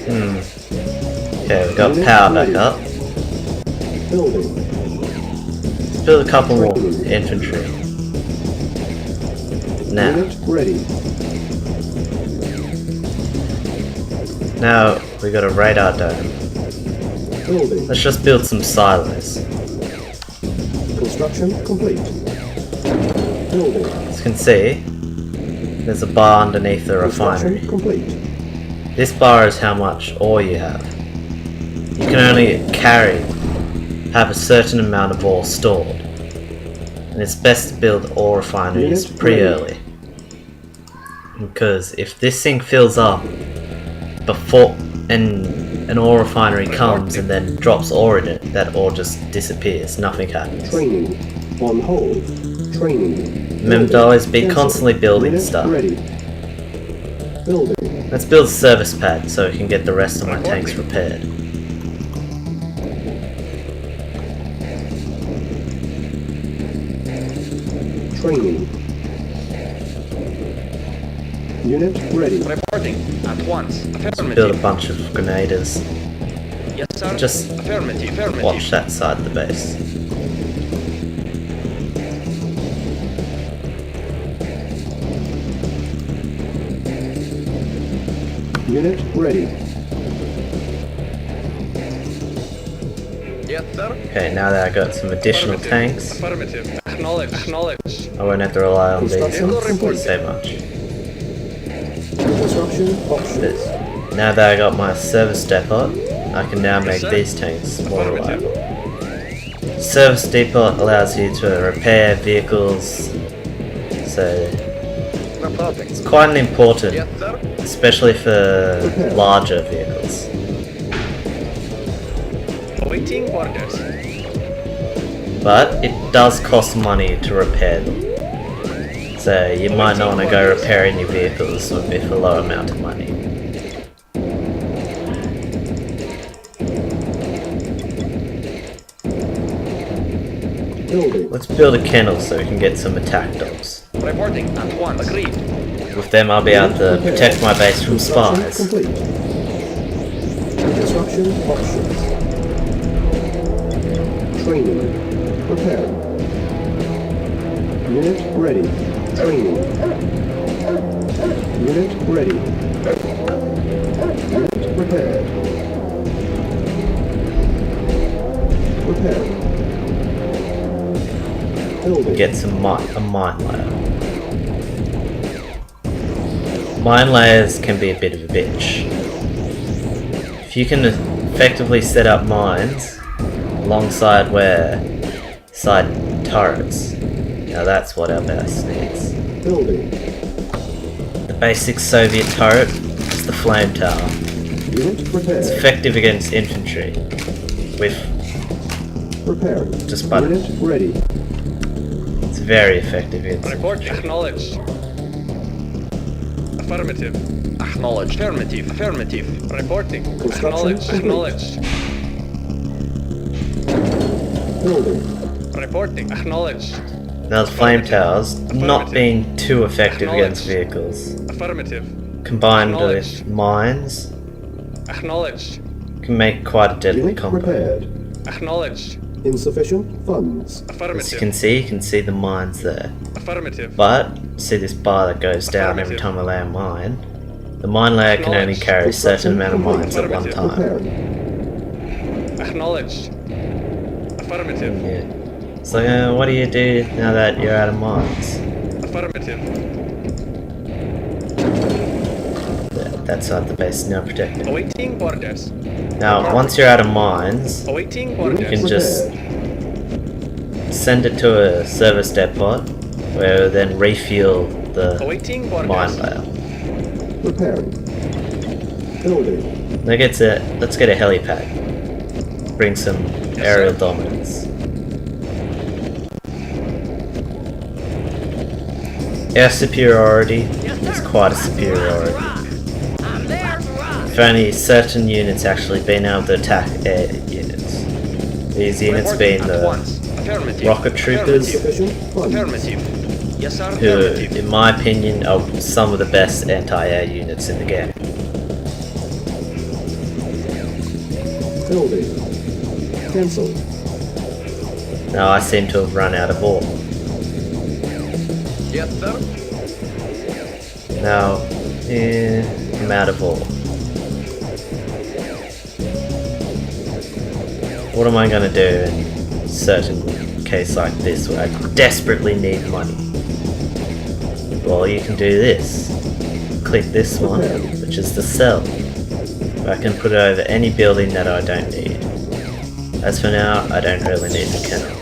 Okay, we've got power back up. Building. Let's build a couple more infantry. Now. Unit ready. Now we got a radar dome. Building. Let's just build some silos. Construction complete. Building. As you can see, there's a bar underneath the refinery. Complete. This bar is how much ore you have. You can only have a certain amount of ore stored. And it's best to build ore refineries pretty early. Because if this thing fills up before an ore refinery comes and then drops ore in it, that ore just disappears, nothing happens. Training. On hold. Training. Remember to always be constantly building stuff. Ready. Building. Let's build a service pad so we can get the rest of my tanks repaired. Training. Unit ready. Reporting at once. Let's build a bunch of grenaders. Yes, sir. Just watch that side of the base. Unit ready. Yes, sir. Okay, now that I got some additional tanks, Affirmative. Acknowledge. Acknowledge. I won't have to rely on these Construction so much. Construction options. This. Now that I got my service depot, I can now make these tanks more reliable. Service depot allows you to repair vehicles, so it's quite important, Yes, sir. especially for larger vehicles. Awaiting orders. But it does cost money to repair them. So you might not want to go repairing your vehicles with a low amount of money. Building. Let's build a kennel so we can get some attack dogs. Reporting at once. Agreed. With them I'll be able to protect my base from Construction spies. complete. Construction options. Training. Prepare. Unit ready. Training. Unit ready. Unit prepared. Prepare. Building. Get some a mine layer. Mine layers can be a bit of a bitch. If you can effectively set up mines alongside side turrets, now that's what our base needs. Building. The basic Soviet turret is the flame tower. Unit prepared. It's effective against infantry with Preparing. just buttons. Unit ready. It's very effective against Report. infantry. Acknowledged. Affirmative. Acknowledged. Affirmative. Affirmative. Reporting. Construction Acknowledged. complete. Acknowledged. Building. Reporting. Acknowledged. Now the flame towers, not being too effective against vehicles, Affirmative. combined with mines, Acknowledged. can make quite a deadly Unit combo. prepared. Acknowledged. Insufficient funds. As Affirmative. you can see the mines there. Affirmative. But, see this bar that goes down every time I lay a mine? The mine layer can only carry a certain amount of mines at one time. Preparing. Acknowledged. Affirmative. Yeah. So what do you do now that you're out of mines? Affirmative. That side of the base is now protected. Awaiting orders. Now, once you're out of mines, Awaiting you orders. can just send it to a service depot where it will then refuel the Awaiting mine orders. layer. Preparing. Building. Let's get a helipad. Bring some aerial dominance. Air superiority is quite a superiority. If only certain units actually being able to attack air units. These units being the rocket troopers, Sufficient funds. Affirmative. Yes, sir. who, Affirmative. in my opinion, are some of the best anti-air units in the game. Building. Cancel. Now I seem to have run out of ore. Yes, sir. Now, I'm out of ore. What am I going to do in a certain case like this where I desperately need money? Well, you can do this. Click this one, which is the cell. I can put it over any building that I don't need. As for now, I don't really need the kennel.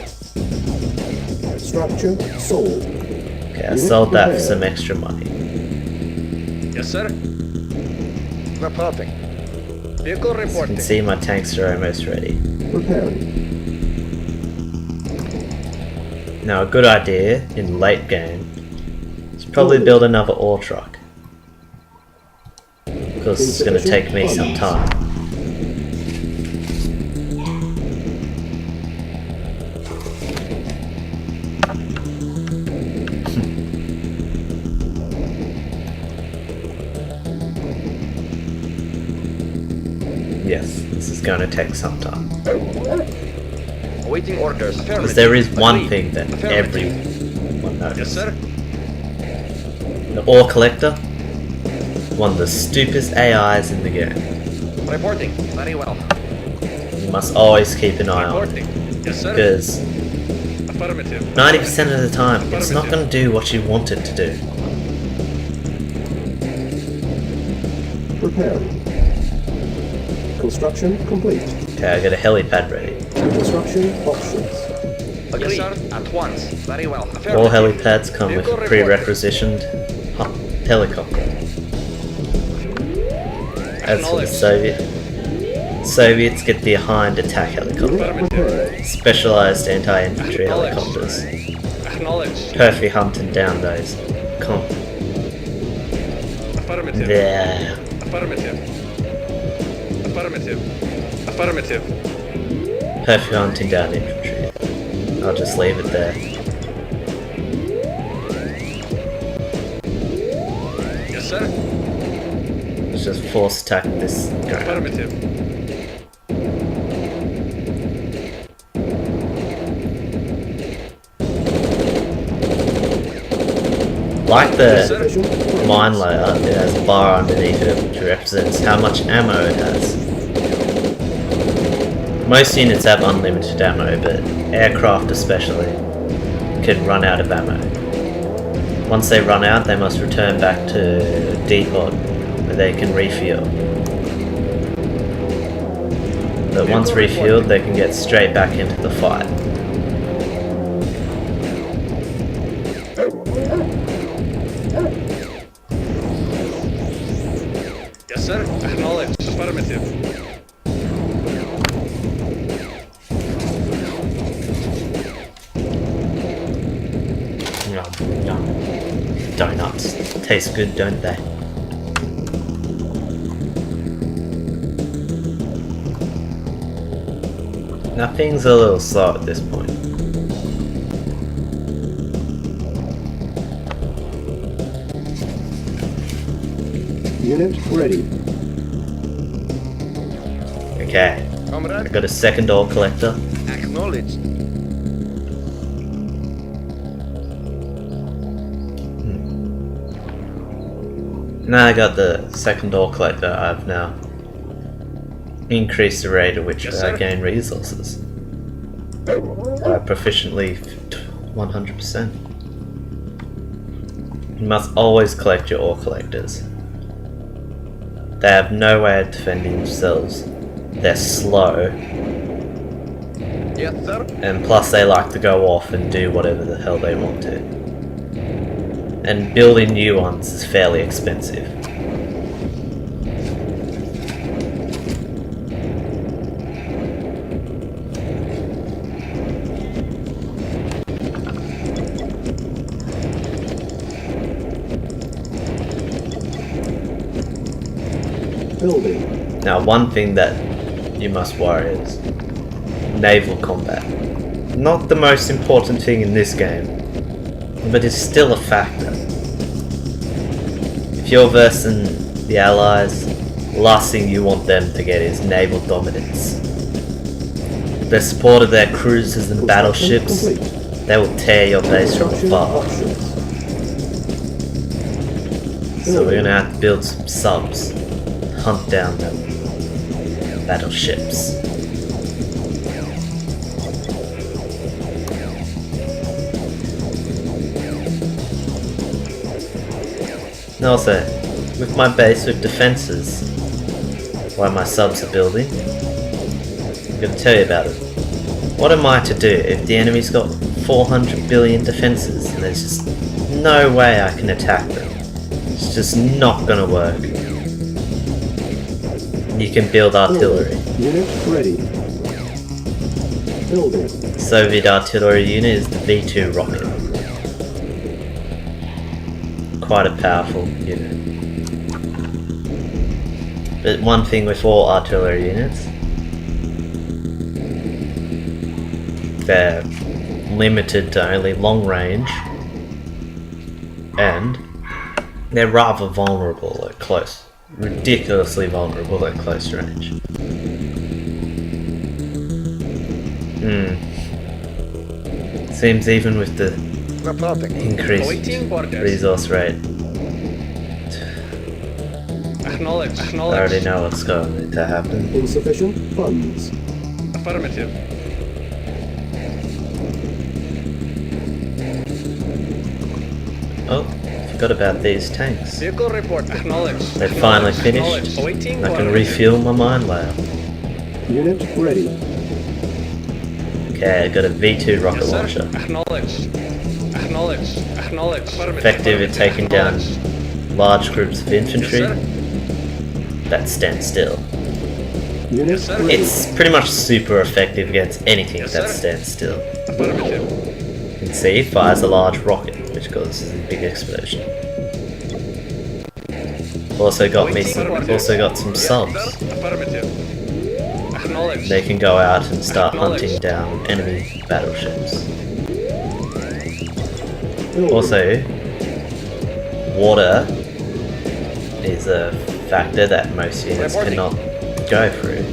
Structure sold. Okay, I sold that for some extra money. Yes, sir. Reporting. Vehicle As you reporting. can see, my tanks are almost ready. Repairing. Now, a good idea in late game is probably build another ore truck. Because it's going to take me some time. Yes, this is going to take some time. Awaiting orders. Because there is one Agreed. thing that Affirmative. everyone Yes, knows. sir. The ore collector, one of the stupidest AIs in the game. Reporting. Very well. You must always keep an eye on it. Reporting. Yes, sir. Because Affirmative. 90% of the time, it's not going to do what you want it to do. Repairing. Construction complete. Okay, I got a helipad ready. Construction options. Agreed. Yes, sir. At once. Very well. All Affirmative. helipads come with a pre-requisitioned helicopter. As for the Soviets get the Hind attack helicopter. Unit repaired. Specialized anti-infantry helicopters. Acknowledged. Perfectly hunting down those. Affirmative. There. Affirmative. Affirmative. Affirmative. Perfectly hunting down infantry. I'll just leave it there. Yes, sir. Let's just force attack this guy. Affirmative. Like Yes, the sir. Efficient. mine layer, it has a bar underneath it which represents how much ammo it has. Most units have unlimited ammo, but aircraft especially can run out of ammo. Once they run out, they must return back to a depot where they can refuel. But once refueled, they can get straight back into the fight. Yes, sir. Acknowledged. Affirmative. Yum, yum. Donuts taste good, don't they? Now things are a little slow at this point. Unit ready. Okay, I Comrade. got a second ore collector. Acknowledged. Now I got the second ore collector, I've now increased the rate at which Yes, I sir. gain resources by proficiently 100%. You must always collect your ore collectors. They have no way of defending themselves. They're slow, Yes, sir. and plus they like to go off and do whatever the hell they want to. And building new ones is fairly expensive. Building. Now, one thing that you must worry is naval combat. Not the most important thing in this game, but it's still a factor. If you're versing the Allies, the last thing you want them to get is naval dominance. Building. support of their cruisers and Construction battleships, complete. they will tear your base from Construction afar. options. So we're gonna have to build some subs, hunt down them battleships. And also, with my base with defenses, while my subs are building, I'm gonna tell you about it. What am I to do if the enemy's got 400 billion defenses and there's just no way I can attack them? It's just not gonna work. You can build artillery. Unit ready. Building. Soviet artillery unit is the V2 rocket. Quite a powerful unit. But one thing with all artillery units, they're limited to only long range and they're rather vulnerable at close. Ridiculously vulnerable at close range. Seems even with the Reporting. increased Awaiting orders. resource rate, Acknowledge. I Acknowledge. already know what's going to happen. Insufficient funds. Affirmative. Oh, forgot about these tanks. Vehicle report. Acknowledge. They're finally Acknowledge. finished. Awaiting I can orders. refuel my mine layer. Unit ready. Okay, I got a V2 rocket Yes, sir. launcher. Acknowledge. Acknowledge. Acknowledge. Affirmative. Effective at taking down Acknowledge. large groups of Yes, infantry sir. that stand still. Unit Yes, sir. ready. It's pretty much super effective against anything Yes, that sir. stands still. Affirmative. You can see, fires a large rocket, which causes a big explosion. Also got some Yes, subs. sir. Affirmative. Acknowledge. They can go out and start Acknowledge. hunting down enemy battleships. Building. Also, water is a factor that most units Reporting. cannot go through.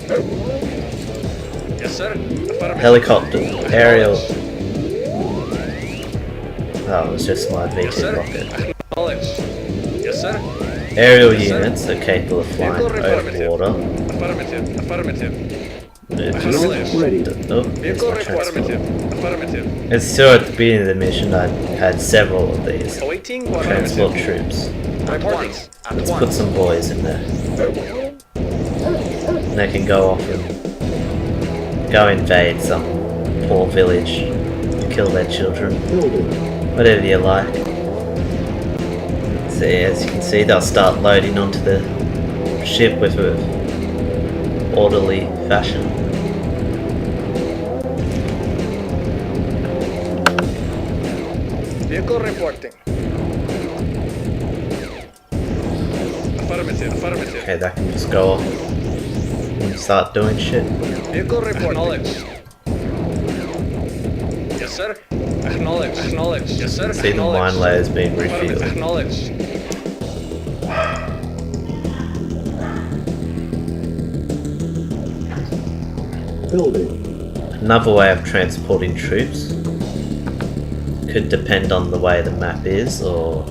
Yes, sir. Affirmative. Helicopter, aerial. Oh, it was just my Yes, V2 sir. rocket. Acknowledge. Yes, sir. Aerial Yes, sir. units are capable of flying Vehicle over affirmative. water. Affirmative. Affirmative. It just- Acknowledge. Ready. Oh, there's Vehicle my transport. affirmative. Affirmative. It's still at the beginning of the mission. I had several of these Awaiting transport affirmative. troops. Reporting. At Let's put once. some boys in there. And they can go off and go invade some poor village, kill their children, Building. whatever you like. See, as you can see, they'll start loading onto the ship with a orderly fashion. Vehicle reporting. Affirmative. Affirmative. Okay, that can just go off and start doing shit. Vehicle report. Acknowledge. Yes, sir. Acknowledge. Acknowledge. Yes, sir. See the Acknowledge. mine layers being Affirmative. refueled. Acknowledge. Building. Another way of transporting troops could depend on the way the map is or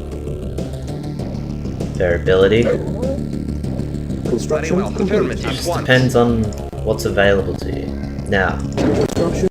variability. Construction Very well. complete. Affirmative. Just depends on what's available to you. Now, Construction